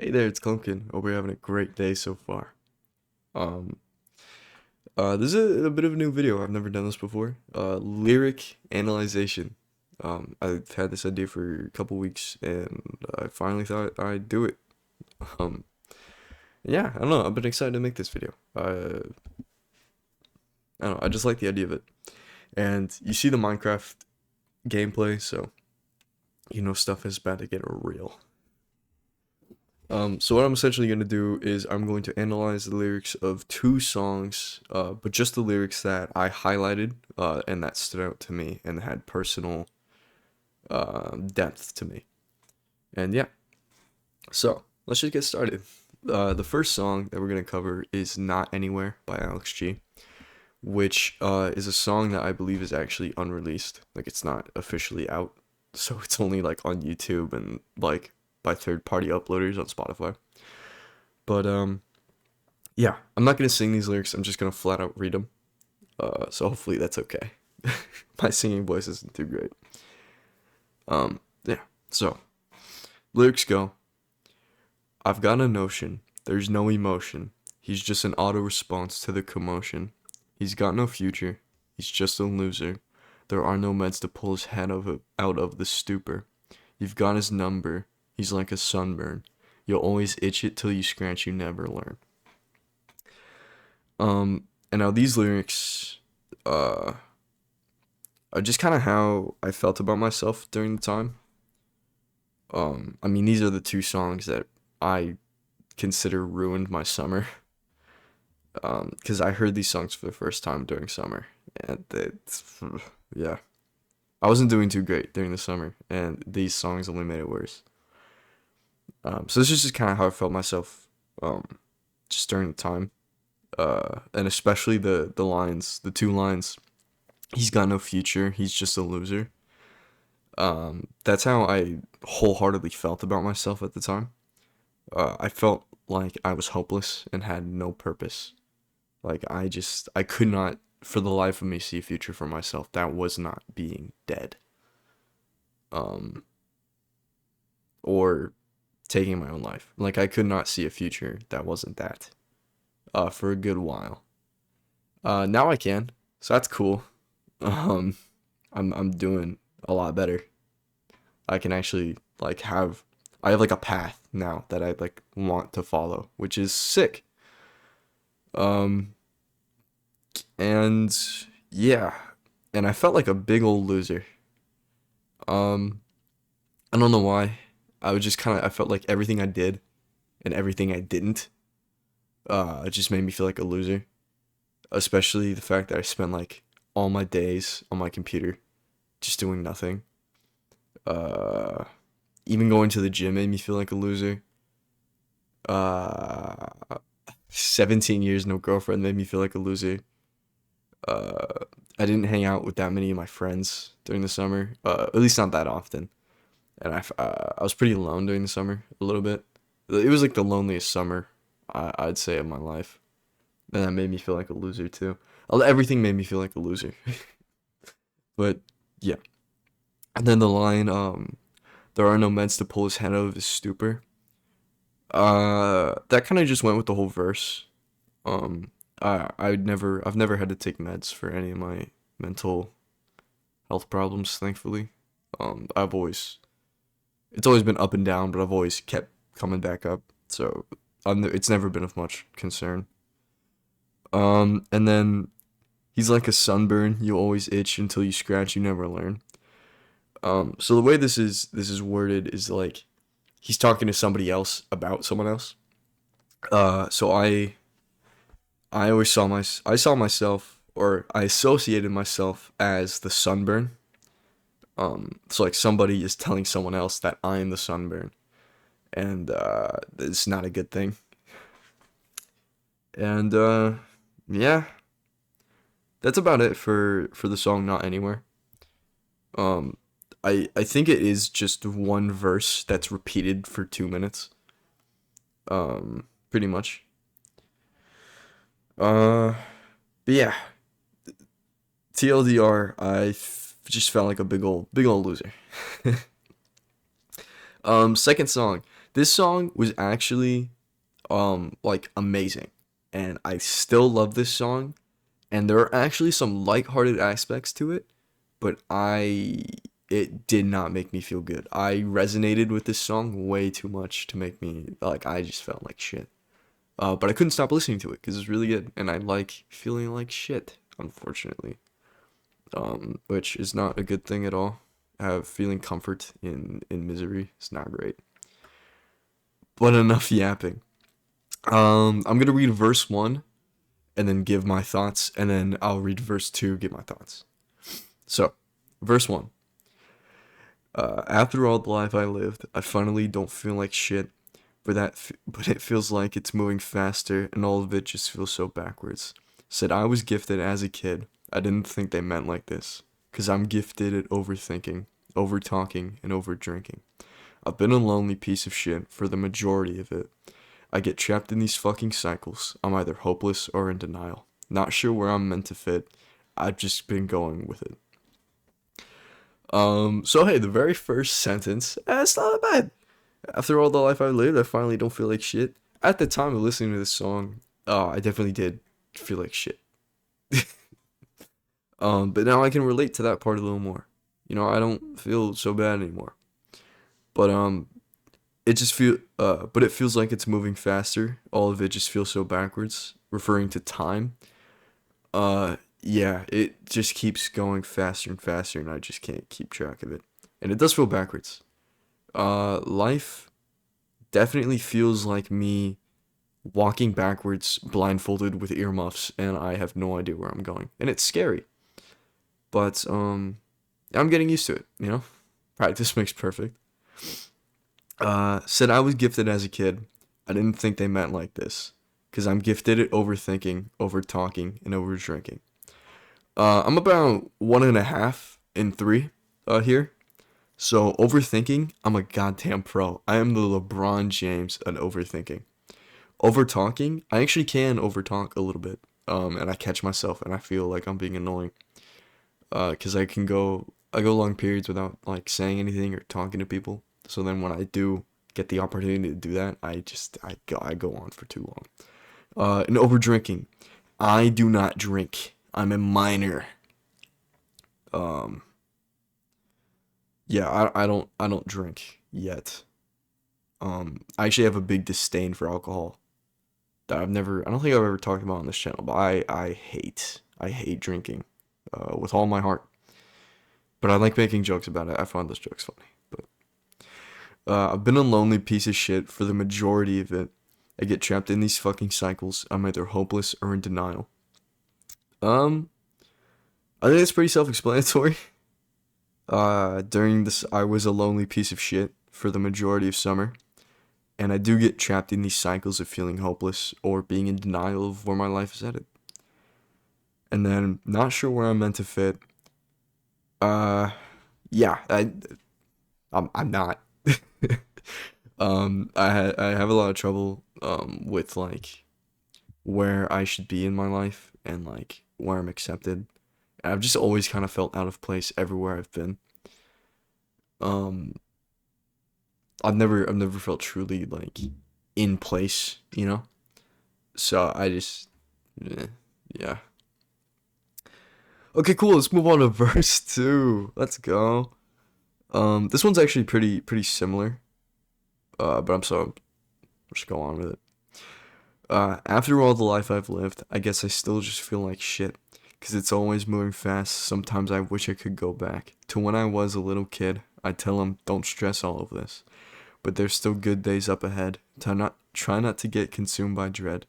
Hey there, it's Clumpkin. Hope you're having a great day so far. Um, this is a bit of a new video. I've never done this before. Lyric analyzation. I've had this idea for a couple weeks, and I finally thought I'd do it. Um, yeah, I don't know. I've been excited to make this video. I don't know. I just like the idea of it. And you see the Minecraft gameplay, so you know stuff is about to get real. So what I'm essentially going to do is I'm going to analyze the lyrics of two songs, but just the lyrics that I highlighted and that stood out to me and had personal depth to me. And yeah, so let's just get started. The first song that we're going to cover is Not Anywhere by Alex G, which is a song that I believe is actually unreleased. Like, it's not officially out, so it's only like on YouTube and like by third-party uploaders on Spotify. But yeah, I'm not gonna sing these lyrics. I'm just gonna flat out read them. So hopefully that's okay. My singing voice isn't too great. Yeah. So lyrics go. I've got a notion. There's no emotion. He's just an auto response to the commotion. He's got no future. He's just a loser. There are no meds to pull his head out of the stupor. You've got his number. He's like a sunburn. You'll always itch it till you scratch, you never learn. And now these lyrics, are just kind of how I felt about myself during the time. I mean, these are the two songs that I consider ruined my summer. Because I heard these songs for the first time during summer, and it's, yeah, I wasn't doing too great during the summer, and these songs only made it worse. So this is just kind of how I felt myself, just during the time. And especially the two lines. He's got no future. He's just a loser. That's how I wholeheartedly felt about myself at the time. I felt like I was hopeless and had no purpose. Like I could not, for the life of me, see a future for myself. That was not being dead. Um, or taking my own life. Like I could not see a future that wasn't that. For a good while. Now I can, so that's cool. Um, I'm doing a lot better. I can actually I have like a path now that I like want to follow, which is sick. Um, and yeah, and I felt like a big old loser. Um, I don't know why. I felt like everything I did and everything I didn't, it just made me feel like a loser. Especially the fact that I spent like all my days on my computer just doing nothing. Uh, Even going to the gym made me feel like a loser. Uh, 17 years no girlfriend made me feel like a loser. Uh, I didn't hang out with that many of my friends during the summer. At least not that often. And I was pretty alone during the summer a little bit. It was like the loneliest summer I'd say of my life, and that made me feel like a loser too. Everything made me feel like a loser. But yeah. And then the line, there are no meds to pull his head out of his stupor. That kind of just went with the whole verse. I've never had to take meds for any of my mental health problems, thankfully. I've always, it's always been up and down, but I've always kept coming back up. So, it's never been of much concern. And then he's like a sunburn. You always itch until you scratch, you never learn. So the way this is worded is like he's talking to somebody else about someone else. So I saw myself, or I associated myself as the sunburn. So like somebody is telling someone else that I'm the sunburn, and it's not a good thing. And yeah, that's about it for the song Not Anywhere. Um, I think it is just one verse that's repeated for 2 minutes. Pretty much. Uh, but yeah, TLDR, just felt like a big old loser. Second song. This song was actually like amazing, and I still love this song. And there are actually some lighthearted aspects to it, but it did not make me feel good. I resonated with this song way too much to make me like I just felt like shit. But I couldn't stop listening to it because it's really good, and I like feeling like shit. Unfortunately, which is not a good thing at all. Have feeling comfort in misery. It's not great. But enough yapping. I'm gonna read verse one and then give my thoughts, and then I'll read verse two, give my thoughts. So, verse one. After all the life I lived, I finally don't feel like shit, but it feels like it's moving faster, and all of it just feels so backwards. Said I was gifted as a kid. I didn't think they meant like this, 'cause I'm gifted at overthinking, over talking, and over drinking. I've been a lonely piece of shit for the majority of it. I get trapped in these fucking cycles. I'm either hopeless or in denial. Not sure where I'm meant to fit. I've just been going with it. So hey, the very first sentence, it's not that bad. After all the life I lived, I finally don't feel like shit. At the time of listening to this song, I definitely did feel like shit. But now I can relate to that part a little more. You know, I don't feel so bad anymore. But but it feels like it's moving faster. All of it just feels so backwards, referring to time. Yeah, it just keeps going faster and faster, and I just can't keep track of it. And it does feel backwards. Life definitely feels like me walking backwards, blindfolded with earmuffs, and I have no idea where I'm going. And it's scary. But I'm getting used to it, you know? Practice makes perfect. Said I was gifted as a kid. I didn't think they meant like this. Because I'm gifted at overthinking, over talking, and over drinking. I'm about 1.5 in 3 here. So overthinking, I'm a goddamn pro. I am the LeBron James at overthinking. Over talking, I actually can overtalk a little bit. And I catch myself and I feel like I'm being annoying. Cause I go long periods without like saying anything or talking to people. So then when I do get the opportunity to do that, I go on for too long. And over drinking, I do not drink. I'm a minor. Um, yeah, I don't drink yet. I actually have a big disdain for alcohol that I don't think I've ever talked about on this channel, but I hate drinking, with all my heart. But I like making jokes about it. I find those jokes funny. But I've been a lonely piece of shit for the majority of it. I get trapped in these fucking cycles. I'm either hopeless or in denial. Um, I think it's pretty self-explanatory. During this, I was a lonely piece of shit for the majority of summer, and I do get trapped in these cycles of feeling hopeless or being in denial of where my life is headed. And then, not sure where I'm meant to fit. Uh, yeah, I'm not. I have a lot of trouble with like where I should be in my life and like where I'm accepted. And I've just always kind of felt out of place everywhere I've been. Um, I've never felt truly like in place, you know. So I just, yeah. Okay, cool. Let's move on to verse two. Let's go. This one's actually pretty similar. But I'll just go on with it. After all the life I've lived, I guess I still just feel like shit. 'Cause it's always moving fast. Sometimes I wish I could go back to when I was a little kid. I tell him, don't stress all of this. But there's still good days up ahead. Try not to get consumed by dread.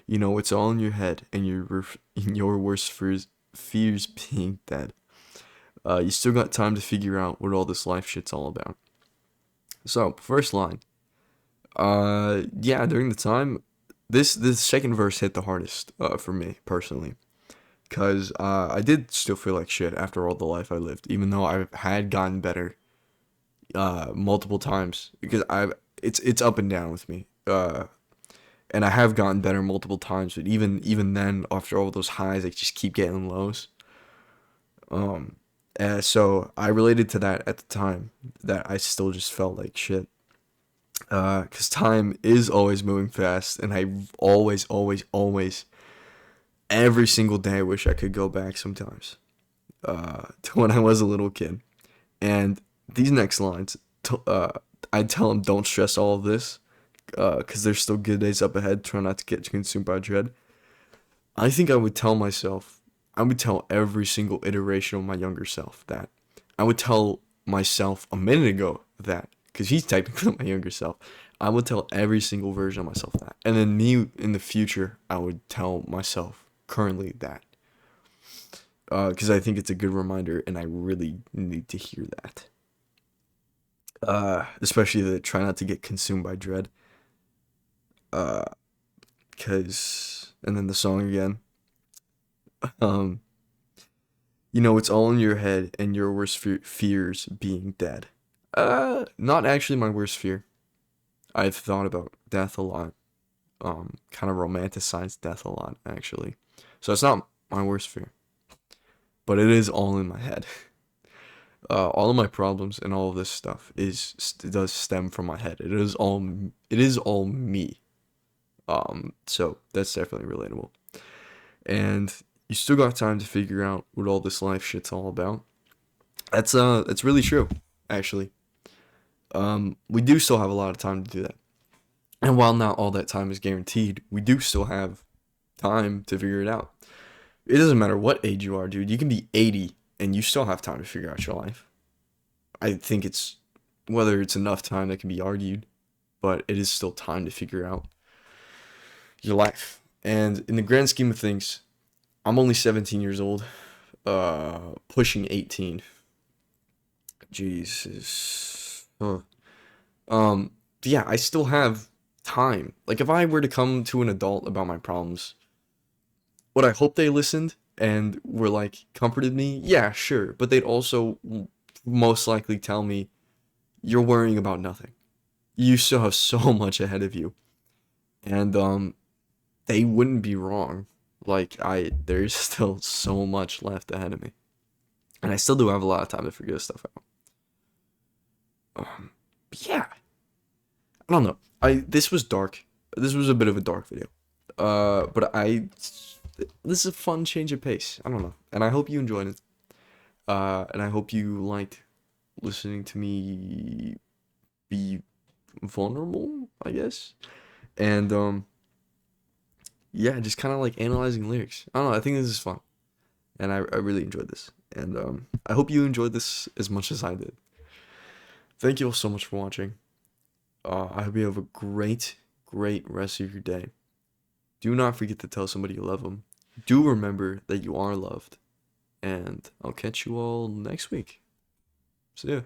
You know, it's all in your head, and in your worst fears being dead. You still got time to figure out what all this life shit's all about. So, first line. Yeah, during the time, this second verse hit the hardest for me personally, cause I did still feel like shit after all the life I lived, even though I had gotten better multiple times because it's up and down with me. And I have gotten better multiple times, but even then, after all those highs, I just keep getting lows. Um, so I related to that at the time that I still just felt like shit. Because time is always moving fast, and I always, always, always, every single day, I wish I could go back sometimes to when I was a little kid. And these next lines, I tell him, don't stress all of this, because there's still good days up ahead. Try not to get consumed by dread. I think I would tell every single iteration of my younger self that. I would tell myself a minute ago that, because he's technically my younger self. I would tell every single version of myself that. And then me in the future, I would tell myself currently that. Because I think it's a good reminder and I really need to hear that. Especially the try not to get consumed by dread. Uh, and then the song again. Um, it's all in your head and your worst fears being dead. Not actually my worst fear. I've thought about death a lot. Kind of romanticized death a lot, actually. So it's not my worst fear, but it is all in my head. All of my problems and all of this stuff does stem from my head. It is all me. So that's definitely relatable. And you still got time to figure out what all this life shit's all about. That's really true, actually. We do still have a lot of time to do that. And while not all that time is guaranteed, we do still have time to figure it out. It doesn't matter what age you are, dude. You can be 80 and you still have time to figure out your life. I think it's whether it's enough time that can be argued, but it is still time to figure out your life. And in the grand scheme of things, I'm only 17 years old, pushing 18. Jesus. Yeah, I still have time. Like, if I were to come to an adult about my problems, would I hope they listened and were like, comforted me? Yeah, sure. But they'd also most likely tell me, you're worrying about nothing. You still have so much ahead of you. And, they wouldn't be wrong. There's still so much left ahead of me. And I still do have a lot of time to figure this stuff out. Yeah. I don't know. This was dark. This was a bit of a dark video. But this is a fun change of pace. I don't know. And I hope you enjoyed it. And I hope you liked listening to me be vulnerable, I guess. And, yeah, just kind of like analyzing lyrics. I don't know. I think this is fun. And I really enjoyed this. And, I hope you enjoyed this as much as I did. Thank you all so much for watching. I hope you have a great, great rest of your day. Do not forget to tell somebody you love them. Do remember that you are loved. And I'll catch you all next week. See ya.